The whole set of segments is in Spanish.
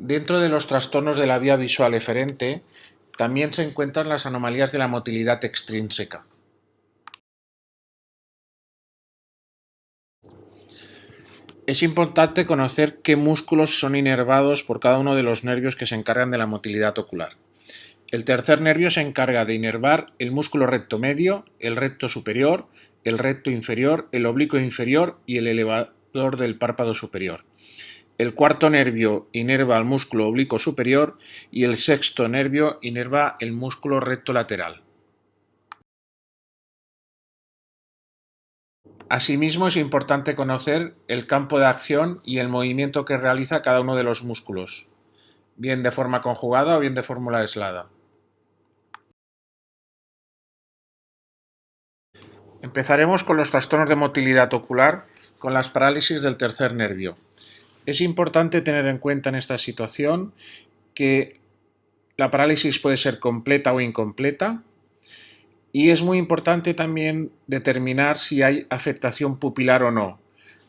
Dentro de los trastornos de la vía visual eferente, también se encuentran las anomalías de la motilidad extrínseca. Es importante conocer qué músculos son inervados por cada uno de los nervios que se encargan de la motilidad ocular. El tercer nervio se encarga de inervar el músculo recto medio, el recto superior, el recto inferior, el oblicuo inferior y el elevador del párpado superior. El cuarto nervio inerva el músculo oblicuo superior y el sexto nervio inerva el músculo recto lateral. Asimismo, es importante conocer el campo de acción y el movimiento que realiza cada uno de los músculos, bien de forma conjugada o bien de fórmula aislada. Empezaremos con los trastornos de motilidad ocular, con las parálisis del tercer nervio. Es importante tener en cuenta en esta situación que la parálisis puede ser completa o incompleta, y es muy importante también determinar si hay afectación pupilar o no,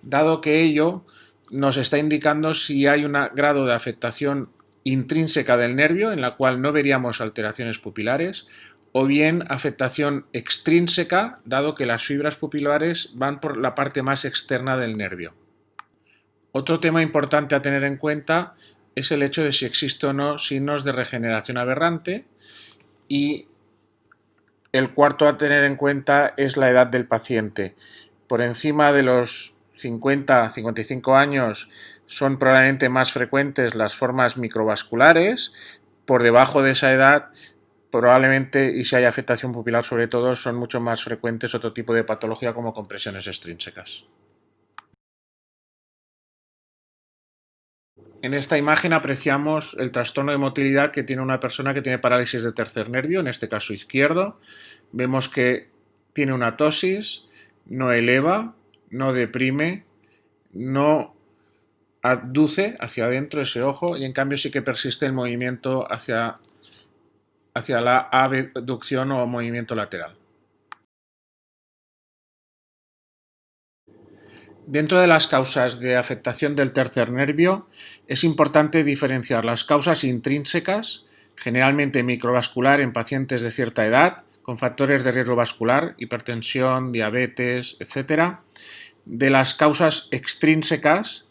dado que ello nos está indicando si hay un grado de afectación intrínseca del nervio, en la cual no veríamos alteraciones pupilares, o bien afectación extrínseca, dado que las fibras pupilares van por la parte más externa del nervio. Otro tema importante a tener en cuenta es el hecho de si existe o no signos de regeneración aberrante, y el cuarto a tener en cuenta es la edad del paciente. Por encima de los 50-55 años son probablemente más frecuentes las formas microvasculares. Por debajo de esa edad, probablemente, y si hay afectación pupilar sobre todo, son mucho más frecuentes otro tipo de patología como compresiones extrínsecas. En esta imagen apreciamos el trastorno de motilidad que tiene una persona que tiene parálisis de tercer nervio, en este caso izquierdo. Vemos que tiene una ptosis, no eleva, no deprime, no abduce hacia adentro ese ojo, y en cambio sí que persiste el movimiento hacia la abducción o movimiento lateral. Dentro de las causas de afectación del tercer nervio, es importante diferenciar las causas intrínsecas, generalmente microvascular en pacientes de cierta edad, con factores de riesgo vascular, hipertensión, diabetes, etc., de las causas extrínsecas,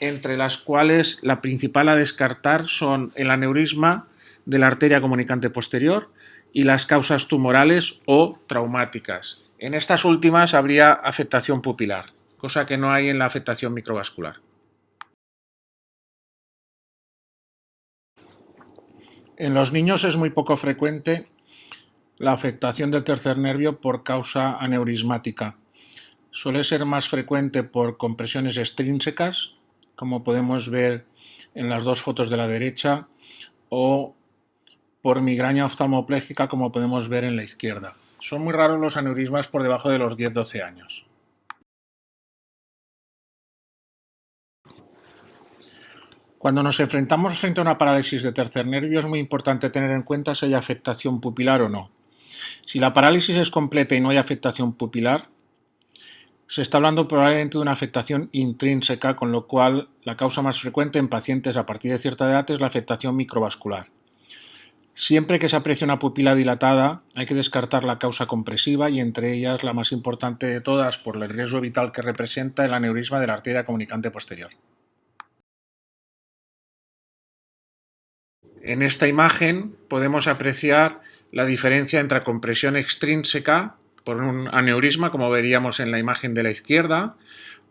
entre las cuales la principal a descartar son el aneurisma de la arteria comunicante posterior y las causas tumorales o traumáticas. En estas últimas habría afectación pupilar, cosa que no hay en la afectación microvascular. En los niños es muy poco frecuente la afectación del tercer nervio por causa aneurismática. Suele ser más frecuente por compresiones extrínsecas, como podemos ver en las dos fotos de la derecha, o por migraña oftalmoplégica, como podemos ver en la izquierda. Son muy raros los aneurismas por debajo de los 10-12 años. Cuando nos enfrentamos frente a una parálisis de tercer nervio, es muy importante tener en cuenta si hay afectación pupilar o no. Si la parálisis es completa y no hay afectación pupilar, se está hablando probablemente de una afectación intrínseca, con lo cual la causa más frecuente en pacientes a partir de cierta edad es la afectación microvascular. Siempre que se aprecie una pupila dilatada, hay que descartar la causa compresiva, y entre ellas la más importante de todas, por el riesgo vital que representa, el aneurisma de la arteria comunicante posterior. En esta imagen podemos apreciar la diferencia entre compresión extrínseca por un aneurisma, como veríamos en la imagen de la izquierda,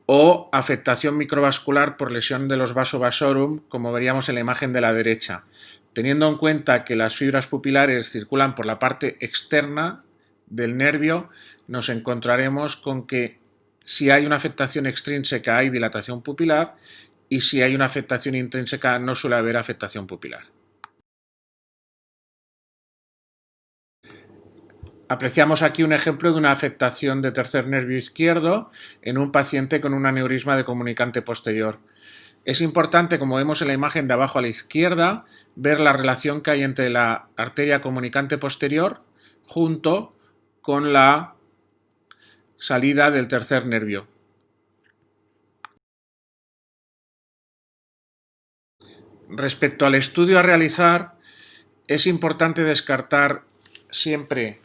o afectación microvascular por lesión de los vasos vasorum, como veríamos en la imagen de la derecha, teniendo en cuenta que las fibras pupilares circulan por la parte externa del nervio. Nos encontraremos con que si hay una afectación extrínseca hay dilatación pupilar, y si hay una afectación intrínseca no suele haber afectación pupilar. Apreciamos aquí un ejemplo de una afectación de tercer nervio izquierdo en un paciente con un aneurisma de comunicante posterior. Es importante, como vemos en la imagen de abajo a la izquierda, ver la relación que hay entre la arteria comunicante posterior junto con la salida del tercer nervio. Respecto al estudio a realizar, es importante descartar siempre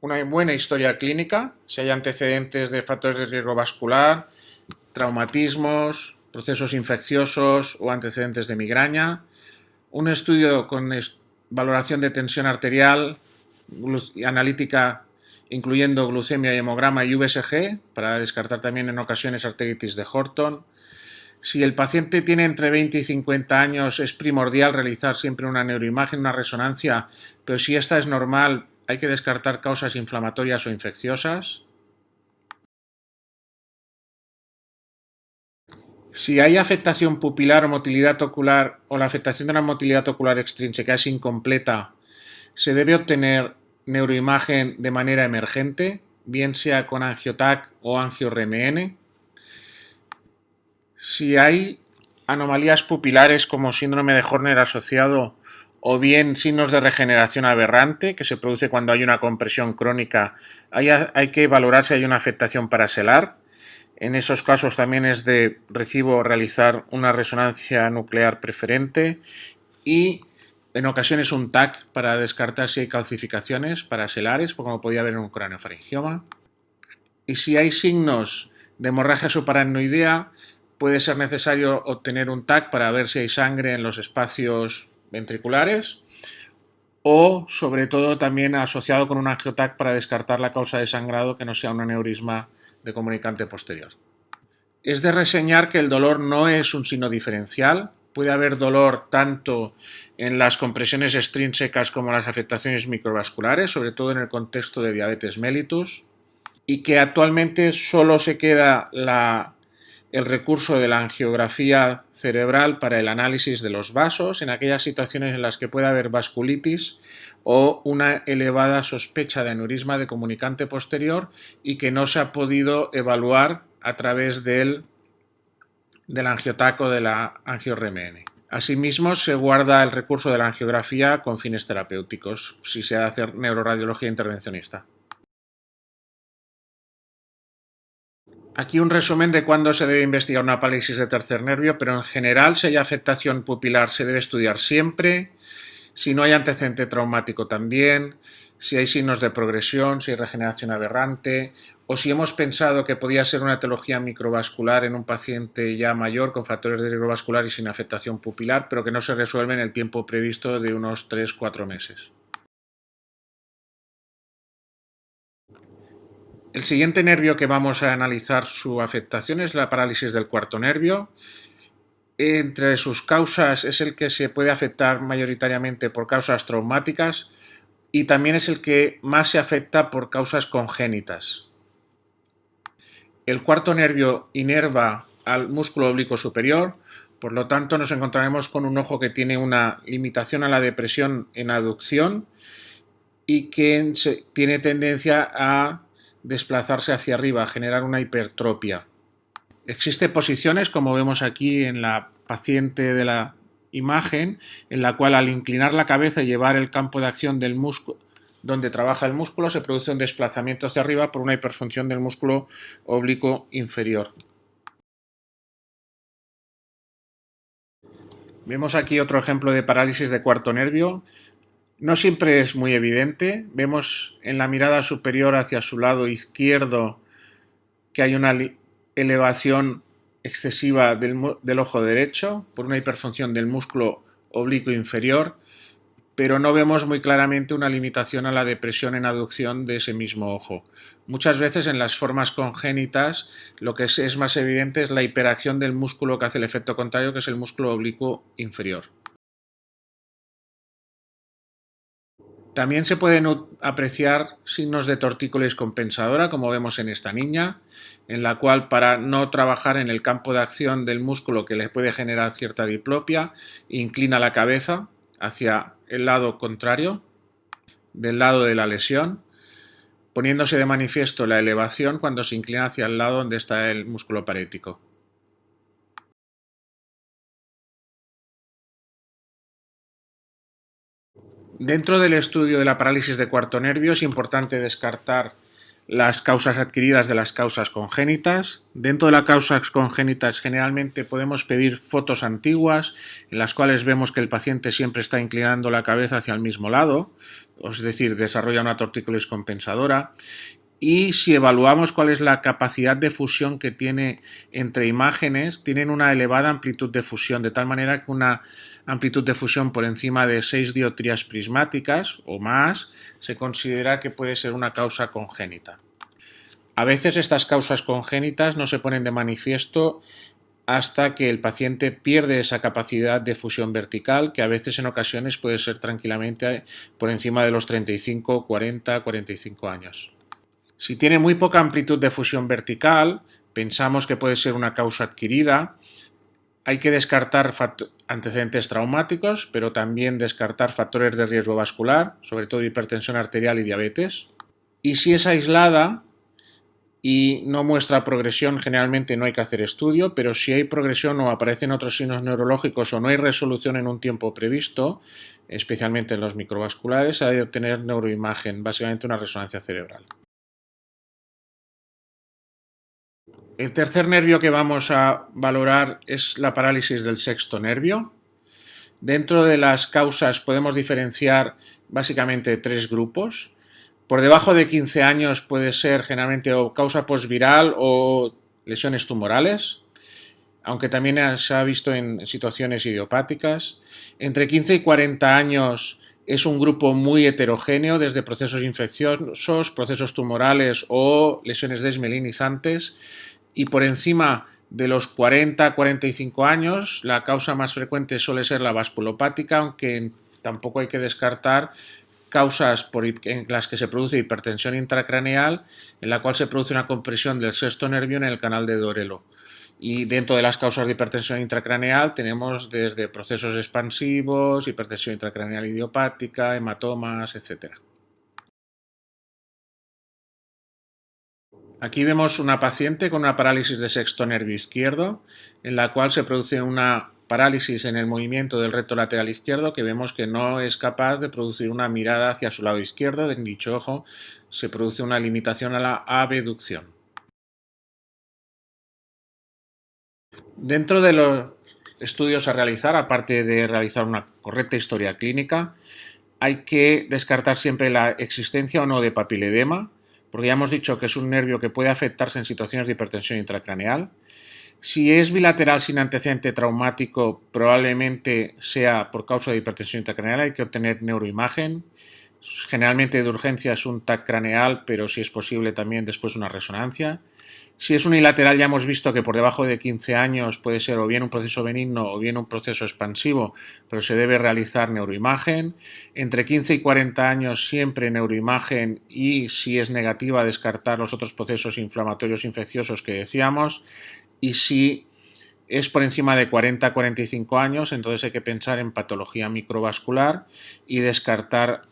una buena historia clínica, si hay antecedentes de factores de riesgo vascular, traumatismos, procesos infecciosos o antecedentes de migraña, un estudio con valoración de tensión arterial, analítica incluyendo glucemia, hemograma y VSG, para descartar también en ocasiones arteritis de Horton. Si el paciente tiene entre 20 y 50 años, es primordial realizar siempre una neuroimagen, una resonancia, pero si esta es normal, hay que descartar causas inflamatorias o infecciosas. Si hay afectación pupilar o motilidad ocular o la afectación de la motilidad ocular extrínseca es incompleta, se debe obtener neuroimagen de manera emergente, bien sea con angiotac o angio-RMN. Si hay anomalías pupilares como síndrome de Horner asociado o bien signos de regeneración aberrante que se produce cuando hay una compresión crónica, hay que valorar si hay una afectación paraselar. En esos casos también es de recibo realizar una resonancia nuclear preferente y en ocasiones un TAC para descartar si hay calcificaciones paraselares, como podía haber en un craneofaringioma. Y si hay signos de hemorragia subaracnoidea, puede ser necesario obtener un TAC para ver si hay sangre en los espacios ventriculares o, sobre todo, también asociado con un angiotac para descartar la causa de sangrado que no sea un aneurisma de comunicante posterior. Es de reseñar que el dolor no es un signo diferencial. Puede haber dolor tanto en las compresiones extrínsecas como en las afectaciones microvasculares, sobre todo en el contexto de diabetes mellitus, y que actualmente solo se queda el recurso de la angiografía cerebral para el análisis de los vasos en aquellas situaciones en las que puede haber vasculitis o una elevada sospecha de aneurisma de comunicante posterior y que no se ha podido evaluar a través del angiotac o de la angio-RMN. Asimismo, se guarda el recurso de la angiografía con fines terapéuticos, si se ha de hacer neuroradiología intervencionista. Aquí un resumen de cuándo se debe investigar una parálisis de tercer nervio, pero en general, si hay afectación pupilar, se debe estudiar siempre. Si no hay antecedente traumático también, si hay signos de progresión, si hay regeneración aberrante, o si hemos pensado que podía ser una etiología microvascular en un paciente ya mayor con factores de riesgo vascular y sin afectación pupilar, pero que no se resuelve en el tiempo previsto de unos 3-4 meses. El siguiente nervio que vamos a analizar su afectación es la parálisis del cuarto nervio. Entre sus causas es el que se puede afectar mayoritariamente por causas traumáticas y también es el que más se afecta por causas congénitas. El cuarto nervio inerva al músculo oblicuo superior, por lo tanto nos encontraremos con un ojo que tiene una limitación a la depresión en aducción y que tiene tendencia a desplazarse hacia arriba, a generar una hipertropia. Existen posiciones, como vemos aquí en la paciente de la imagen, en la cual al inclinar la cabeza y llevar el campo de acción del músculo donde trabaja el músculo se produce un desplazamiento hacia arriba por una hiperfunción del músculo oblicuo inferior. Vemos aquí otro ejemplo de parálisis de cuarto nervio. No siempre es muy evidente. Vemos en la mirada superior hacia su lado izquierdo que hay una elevación excesiva del ojo derecho por una hiperfunción del músculo oblicuo inferior, pero no vemos muy claramente una limitación a la depresión en aducción de ese mismo ojo. Muchas veces en las formas congénitas lo que es más evidente es la hiperacción del músculo que hace el efecto contrario, que es el músculo oblicuo inferior. También se pueden apreciar signos de tortícolis compensadora, como vemos en esta niña, en la cual para no trabajar en el campo de acción del músculo que le puede generar cierta diplopia, inclina la cabeza hacia el lado contrario, del lado de la lesión, poniéndose de manifiesto la elevación cuando se inclina hacia el lado donde está el músculo parético. Dentro del estudio de la parálisis de cuarto nervio es importante descartar las causas adquiridas de las causas congénitas. Dentro de las causas congénitas generalmente podemos pedir fotos antiguas en las cuales vemos que el paciente siempre está inclinando la cabeza hacia el mismo lado, es decir, desarrolla una tortícolis compensadora. Y si evaluamos cuál es la capacidad de fusión que tiene entre imágenes, tienen una elevada amplitud de fusión, de tal manera que una amplitud de fusión por encima de 6 dioptrías prismáticas o más se considera que puede ser una causa congénita. A veces estas causas congénitas no se ponen de manifiesto hasta que el paciente pierde esa capacidad de fusión vertical, que a veces en ocasiones puede ser tranquilamente por encima de los 35, 40, 45 años. Si tiene muy poca amplitud de fusión vertical, pensamos que puede ser una causa adquirida. Hay que descartar antecedentes traumáticos, pero también descartar factores de riesgo vascular, sobre todo hipertensión arterial y diabetes. Y si es aislada y no muestra progresión, generalmente no hay que hacer estudio, pero si hay progresión o aparecen otros signos neurológicos o no hay resolución en un tiempo previsto, especialmente en los microvasculares, hay de obtener neuroimagen, básicamente una resonancia cerebral. El tercer nervio que vamos a valorar es la parálisis del sexto nervio. Dentro de las causas podemos diferenciar básicamente tres grupos. Por debajo de 15 años puede ser generalmente o causa postviral o lesiones tumorales, aunque también se ha visto en situaciones idiopáticas. Entre 15 y 40 años es un grupo muy heterogéneo, desde procesos infecciosos, procesos tumorales o lesiones desmielinizantes. Y por encima de los 40-45 años, la causa más frecuente suele ser la vasculopática, aunque tampoco hay que descartar causas en las que se produce hipertensión intracraneal, en la cual se produce una compresión del sexto nervio en el canal de Dorelo. Y dentro de las causas de hipertensión intracraneal tenemos desde procesos expansivos, hipertensión intracraneal idiopática, hematomas, etc. Aquí vemos una paciente con una parálisis de sexto nervio izquierdo, en la cual se produce una parálisis en el movimiento del recto lateral izquierdo, que vemos que no es capaz de producir una mirada hacia su lado izquierdo. En dicho ojo se produce una limitación a la abducción. Dentro de los estudios a realizar, aparte de realizar una correcta historia clínica, hay que descartar siempre la existencia o no de papiledema, porque ya hemos dicho que es un nervio que puede afectarse en situaciones de hipertensión intracraneal. Si es bilateral sin antecedente traumático, probablemente sea por causa de hipertensión intracraneal, hay que obtener neuroimagen. Generalmente de urgencia es un TAC craneal, pero si es posible también después una resonancia. Si es unilateral, ya hemos visto que por debajo de 15 años puede ser o bien un proceso benigno o bien un proceso expansivo, pero se debe realizar neuroimagen. Entre 15 y 40 años siempre neuroimagen, y si es negativa descartar los otros procesos inflamatorios infecciosos que decíamos. Y si es por encima de 40-45 años, entonces hay que pensar en patología microvascular y descartar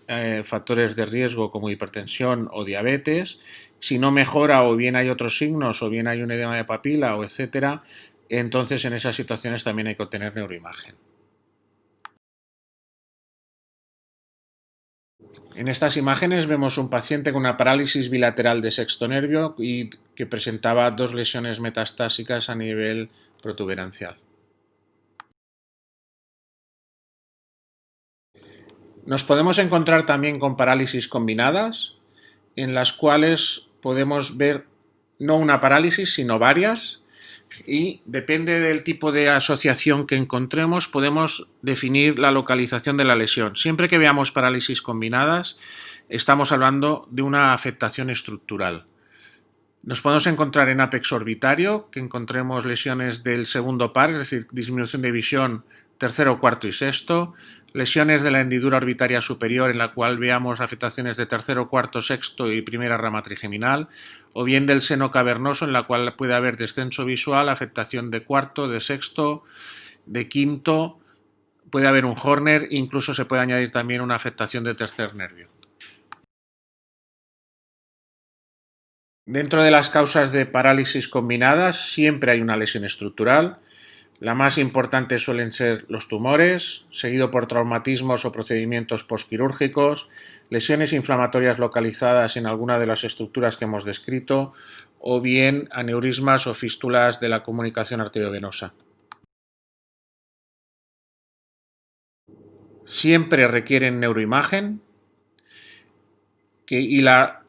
factores de riesgo como hipertensión o diabetes. Si no mejora o bien hay otros signos o bien hay un edema de papila o etcétera, entonces en esas situaciones también hay que obtener neuroimagen. En estas imágenes vemos un paciente con una parálisis bilateral de sexto nervio y que presentaba dos lesiones metastásicas a nivel protuberancial. Nos podemos encontrar también con parálisis combinadas, en las cuales podemos ver no una parálisis, sino varias, y depende del tipo de asociación que encontremos, podemos definir la localización de la lesión. Siempre que veamos parálisis combinadas, estamos hablando de una afectación estructural. Nos podemos encontrar en ápex orbitario, que encontremos lesiones del segundo par, es decir, disminución de visión tercero, cuarto y sexto, lesiones de la hendidura orbitaria superior en la cual veamos afectaciones de tercero, cuarto, sexto y primera rama trigeminal, o bien del seno cavernoso en la cual puede haber descenso visual, afectación de cuarto, de sexto, de quinto, puede haber un Horner, incluso se puede añadir también una afectación de tercer nervio. Dentro de las causas de parálisis combinadas siempre hay una lesión estructural. La más importante suelen ser los tumores, seguido por traumatismos o procedimientos posquirúrgicos, lesiones inflamatorias localizadas en alguna de las estructuras que hemos descrito, o bien aneurismas o fístulas de la comunicación arteriovenosa. Siempre requieren neuroimagen y la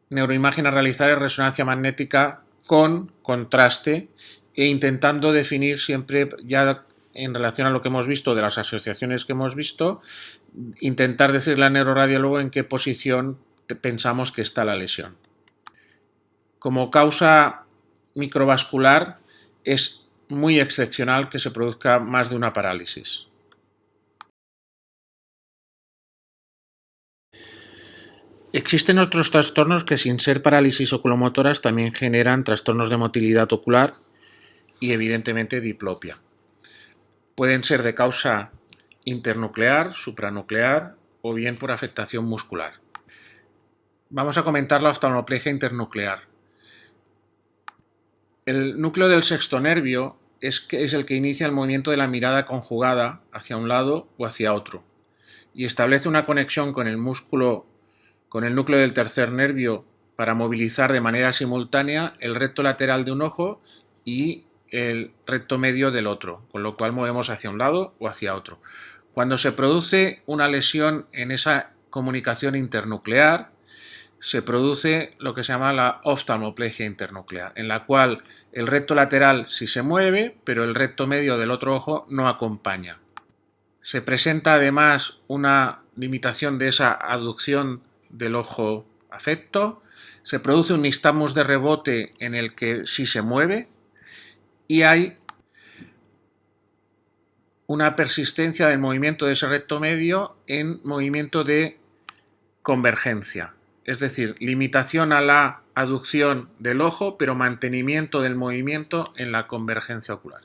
neuroimagen a realizar es resonancia magnética con contraste e intentando definir siempre, ya en relación a lo que hemos visto de las asociaciones que hemos visto, intentar decirle al neuroradiólogo en qué posición pensamos que está la lesión. Como causa microvascular es muy excepcional que se produzca más de una parálisis. Existen otros trastornos que, sin ser parálisis oculomotoras, también generan trastornos de motilidad ocular y evidentemente diplopia. Pueden ser de causa internuclear, supranuclear o bien por afectación muscular. Vamos a comentar la oftalmoplegia internuclear. El núcleo del sexto nervio es el que inicia el movimiento de la mirada conjugada hacia un lado o hacia otro y establece una conexión con el núcleo del tercer nervio para movilizar de manera simultánea el recto lateral de un ojo y el recto medio del otro, con lo cual movemos hacia un lado o hacia otro. Cuando se produce una lesión en esa comunicación internuclear, se produce lo que se llama la oftalmoplegia internuclear, en la cual el recto lateral sí se mueve, pero el recto medio del otro ojo no acompaña. Se presenta además una limitación de esa aducción del ojo afecto, se produce un nistagmus de rebote en el que sí se mueve y hay una persistencia del movimiento de ese recto medio en movimiento de convergencia, es decir, limitación a la aducción del ojo, pero mantenimiento del movimiento en la convergencia ocular.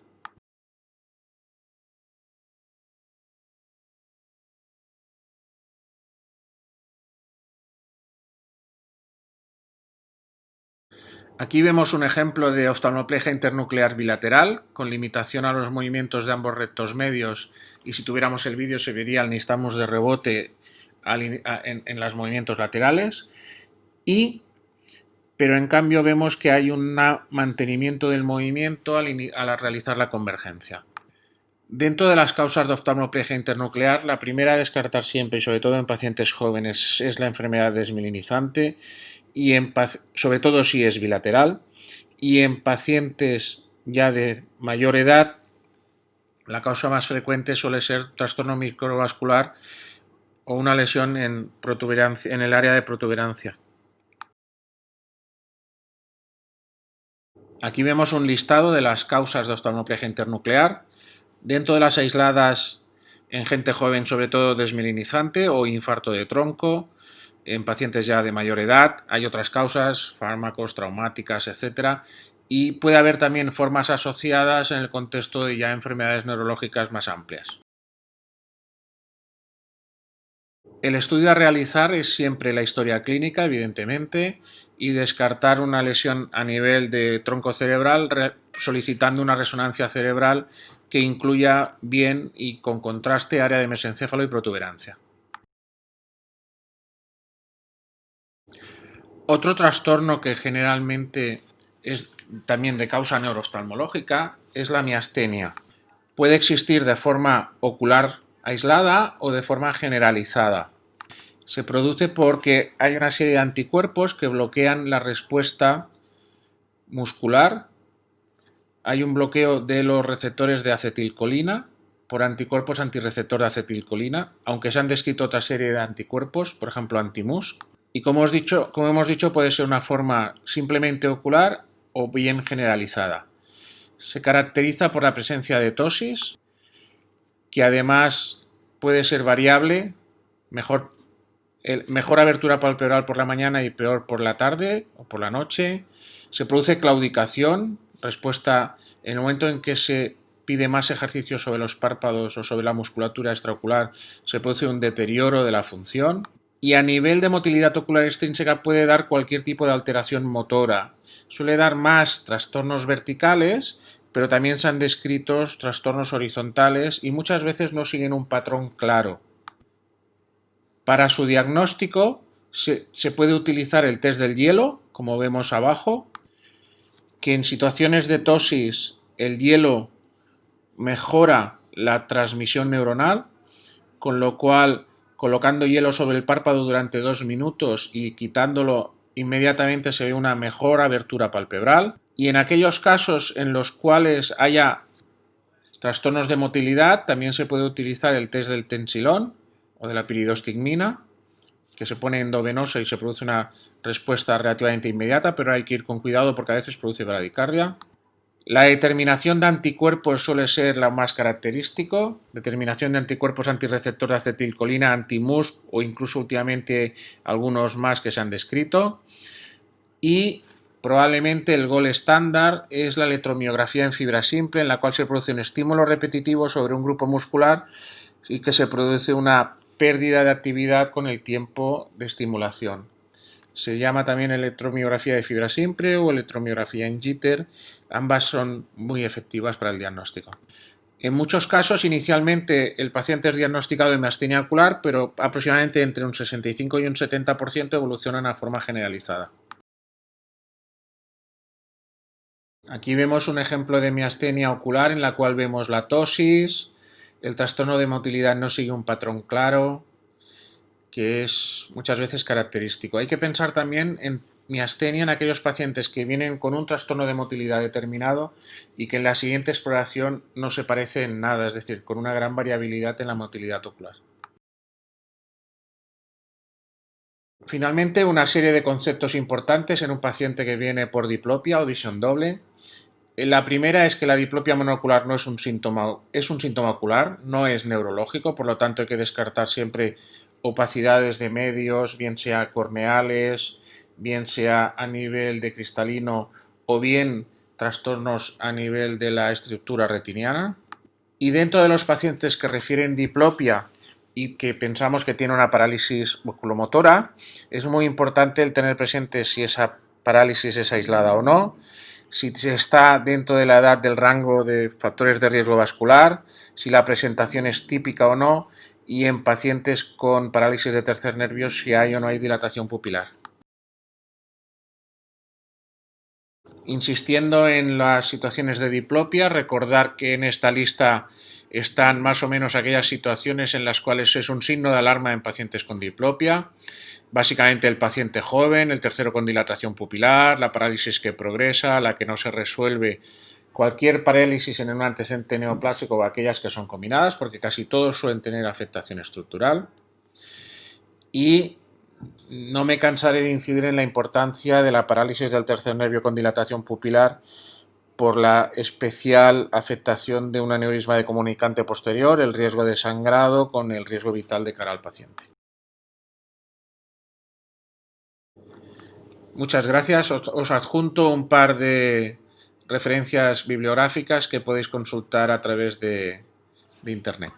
Aquí vemos un ejemplo de oftalmoplegia internuclear bilateral con limitación a los movimientos de ambos rectos medios, y si tuviéramos el vídeo se vería el nistagmus de rebote en los movimientos laterales, pero en cambio vemos que hay un mantenimiento del movimiento al realizar la convergencia. Dentro de las causas de oftalmoplegia internuclear, la primera a descartar siempre, y sobre todo en pacientes jóvenes, es la enfermedad desmielinizante, y sobre todo si es bilateral, y en pacientes ya de mayor edad, la causa más frecuente suele ser trastorno microvascular o una lesión en el área de protuberancia. Aquí vemos un listado de las causas de oftalmoplegia internuclear. Dentro de las aisladas en gente joven, sobre todo desmielinizante o infarto de tronco. En pacientes ya de mayor edad hay otras causas, fármacos, traumáticas, etc. Y puede haber también formas asociadas en el contexto de ya enfermedades neurológicas más amplias. El estudio a realizar es siempre la historia clínica, evidentemente, y descartar una lesión a nivel de tronco cerebral solicitando una resonancia cerebral que incluya bien y con contraste área de mesencéfalo y protuberancia. Otro trastorno que generalmente es también de causa neurooftalmológica es la miastenia. Puede existir de forma ocular aislada o de forma generalizada. Se produce porque hay una serie de anticuerpos que bloquean la respuesta muscular. Hay un bloqueo de los receptores de acetilcolina por anticuerpos antirreceptor de acetilcolina, aunque se han descrito otra serie de anticuerpos, por ejemplo anti-MuSK. Y como hemos dicho, puede ser una forma simplemente ocular o bien generalizada. Se caracteriza por la presencia de ptosis, que además puede ser variable, mejor abertura palpebral por la mañana y peor por la tarde o por la noche. Se produce claudicación, respuesta en el momento en que se pide más ejercicio sobre los párpados o sobre la musculatura extraocular, se produce un deterioro de la función. Y a nivel de motilidad ocular extrínseca puede dar cualquier tipo de alteración motora. Suele dar más trastornos verticales, pero también se han descrito trastornos horizontales y muchas veces no siguen un patrón claro. Para su diagnóstico se puede utilizar el test del hielo, como vemos abajo, que en situaciones de tosis el hielo mejora la transmisión neuronal, con lo cual colocando hielo sobre el párpado durante 2 minutos y quitándolo inmediatamente se ve una mejor abertura palpebral. Y en aquellos casos en los cuales haya trastornos de motilidad también se puede utilizar el test del tensilón o de la piridostigmina, que se pone endovenosa y se produce una respuesta relativamente inmediata, pero hay que ir con cuidado porque a veces produce bradicardia. La determinación de anticuerpos suele ser lo más característico, determinación de anticuerpos antirreceptor de acetilcolina, anti-MuSK o incluso últimamente algunos más que se han descrito. Y probablemente el gold estándar es la electromiografía en fibra simple, en la cual se produce un estímulo repetitivo sobre un grupo muscular y que se produce una pérdida de actividad con el tiempo de estimulación. Se llama también electromiografía de fibra simple o electromiografía en jitter. Ambas son muy efectivas para el diagnóstico. En muchos casos, inicialmente el paciente es diagnosticado de miastenia ocular, pero aproximadamente entre un 65 y un 70% evolucionan a forma generalizada. Aquí vemos un ejemplo de miastenia ocular en la cual vemos la tosis, el trastorno de motilidad no sigue un patrón claro, que es muchas veces característico. Hay que pensar también en miastenia en aquellos pacientes que vienen con un trastorno de motilidad determinado y que en la siguiente exploración no se parece en nada, es decir, con una gran variabilidad en la motilidad ocular. Finalmente, una serie de conceptos importantes en un paciente que viene por diplopia o visión doble. La primera es que la diplopia monocular no es un síntoma, es un síntoma ocular, no es neurológico, por lo tanto hay que descartar siempre opacidades de medios, bien sea corneales, bien sea a nivel de cristalino o bien trastornos a nivel de la estructura retiniana. Y dentro de los pacientes que refieren diplopia y que pensamos que tiene una parálisis oculomotora, es muy importante el tener presente si esa parálisis es aislada o no, si está dentro de la edad del rango de factores de riesgo vascular, si la presentación es típica o no, y en pacientes con parálisis de tercer nervio si hay o no hay dilatación pupilar. Insistiendo en las situaciones de diplopia, recordar que en esta lista están más o menos aquellas situaciones en las cuales es un signo de alarma en pacientes con diplopia. Básicamente el paciente joven, el tercero con dilatación pupilar, la parálisis que progresa, la que no se resuelve, cualquier parálisis en un antecedente neoplásico o aquellas que son combinadas, porque casi todos suelen tener afectación estructural. Y no me cansaré de incidir en la importancia de la parálisis del tercer nervio con dilatación pupilar por la especial afectación de un aneurisma de comunicante posterior, el riesgo de sangrado con el riesgo vital de cara al paciente. Muchas gracias. Os adjunto un par de referencias bibliográficas que podéis consultar a través de Internet.